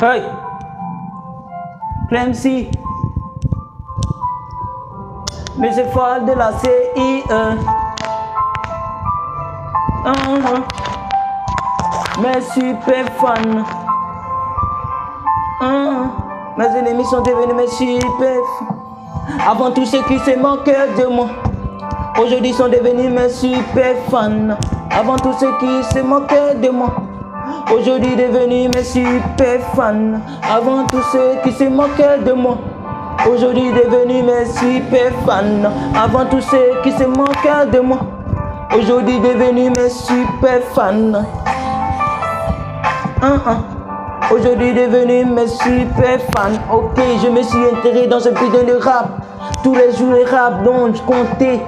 Hey, Clemcy, Monsieur Fall de la CIE. Mes super fans. Mes ennemis sont devenus mes super fans. Avant tout ceux qui se moquaient de moi, aujourd'hui sont devenus mes super fans. Avant tous ceux qui se moquaient de moi, aujourd'hui devenus mes super fans. Avant tous ceux qui se moquaient de moi, aujourd'hui devenus mes super fans. Avant tous ceux qui se moquaient de moi, aujourd'hui devenus mes super fans. Aujourd'hui devenus mes super fans. Ok, je me suis enterré dans ce putain de rap. Tous les jours les rap dont je comptais.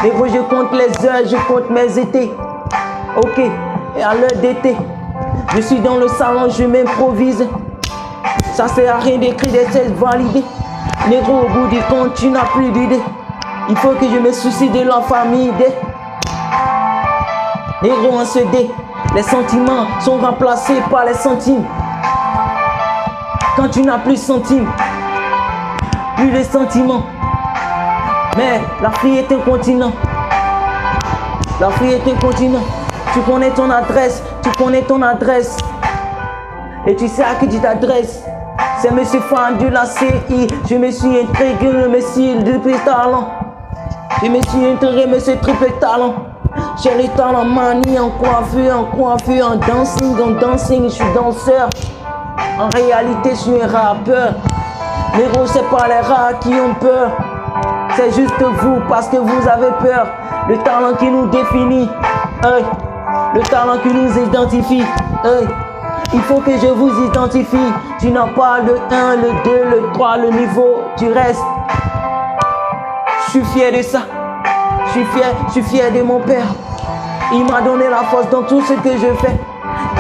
Mais gros, je compte les heures, je compte mes étés. Ok, et à l'heure d'été, je suis dans le salon, je m'improvise. Ça sert à rien d'écrire des tests validés. Négro, au bout du compte, tu n'as plus d'idée. Il faut que je me soucie de la famille. Négro, en ce dé, les sentiments sont remplacés par les centimes. Quand tu n'as plus de centimes, plus de sentiments. Mais l'Afrique est un continent. L'Afrique est un continent. Tu connais ton adresse, tu connais ton adresse. Et tu sais à qui tu t'adresses. C'est Monsieur Fan de la CI. Je me suis intégré le Monsieur triple talent. Je me suis intégré Monsieur triple talent. J'ai le talent manie en coiffure, en dancing, je suis danseur. En réalité, je suis un rappeur. Les gros, c'est pas les rats qui ont peur. C'est juste vous parce que vous avez peur. Le talent qui nous définit, le talent qui nous identifie. Il faut que je vous identifie. Tu n'as pas le 1, le 2, le 3, le niveau, tu restes. Je suis fier de ça. Je suis fier de mon père. Il m'a donné la force dans tout ce que je fais.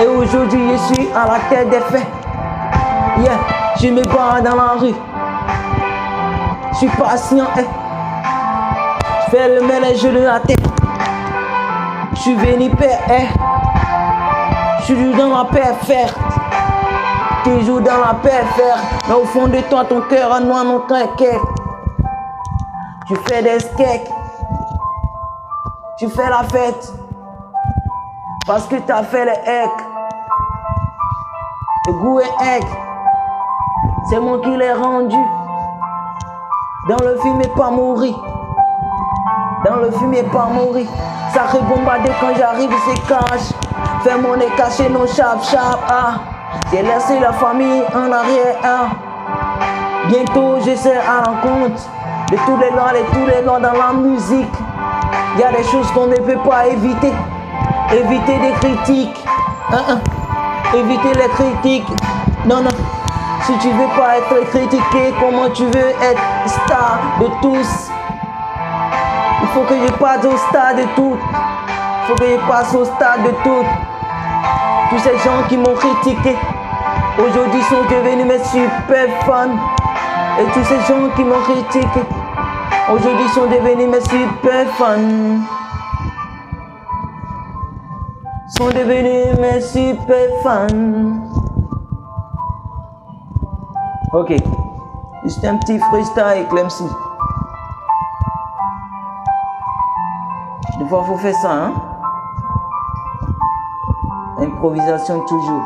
Et aujourd'hui, je suis à la tête des faits. Yeah, je me bats dans la rue. Je suis patient. Je fais le ménage de la tête. Je suis venu père. Je suis dans la paix faire. Toujours dans la paix faire. Mais au fond de toi, ton cœur a noir, mon cœur. Tu fais des skeks. Tu fais la fête. Parce que tu as fait les hacks. Le goût est hack. C'est moi qui l'ai rendu. Dans le film, est pas mourir. Dans le film, est pas mourir. Ça rebombardé quand j'arrive, c'est cash. Fais mon nez caché, non chap. J'ai laissé la famille en arrière. Bientôt, je serai à l'encontre de tous les noms dans la musique. Il y a des choses qu'on ne peut pas éviter. Éviter des critiques. Éviter les critiques. Non. Si tu veux pas être critiqué, comment tu veux être star de tous? Il faut que je passe au stade de tout. Il faut que je passe au stade de tout. Tous ces gens qui m'ont critiqué, aujourd'hui sont devenus mes super fans. Et tous ces gens qui m'ont critiqué, aujourd'hui sont devenus mes super fans. Sont devenus mes super fans. Ok, juste un petit freestyle, Clemcy. Des fois, il faut faire ça, hein. Improvisation toujours.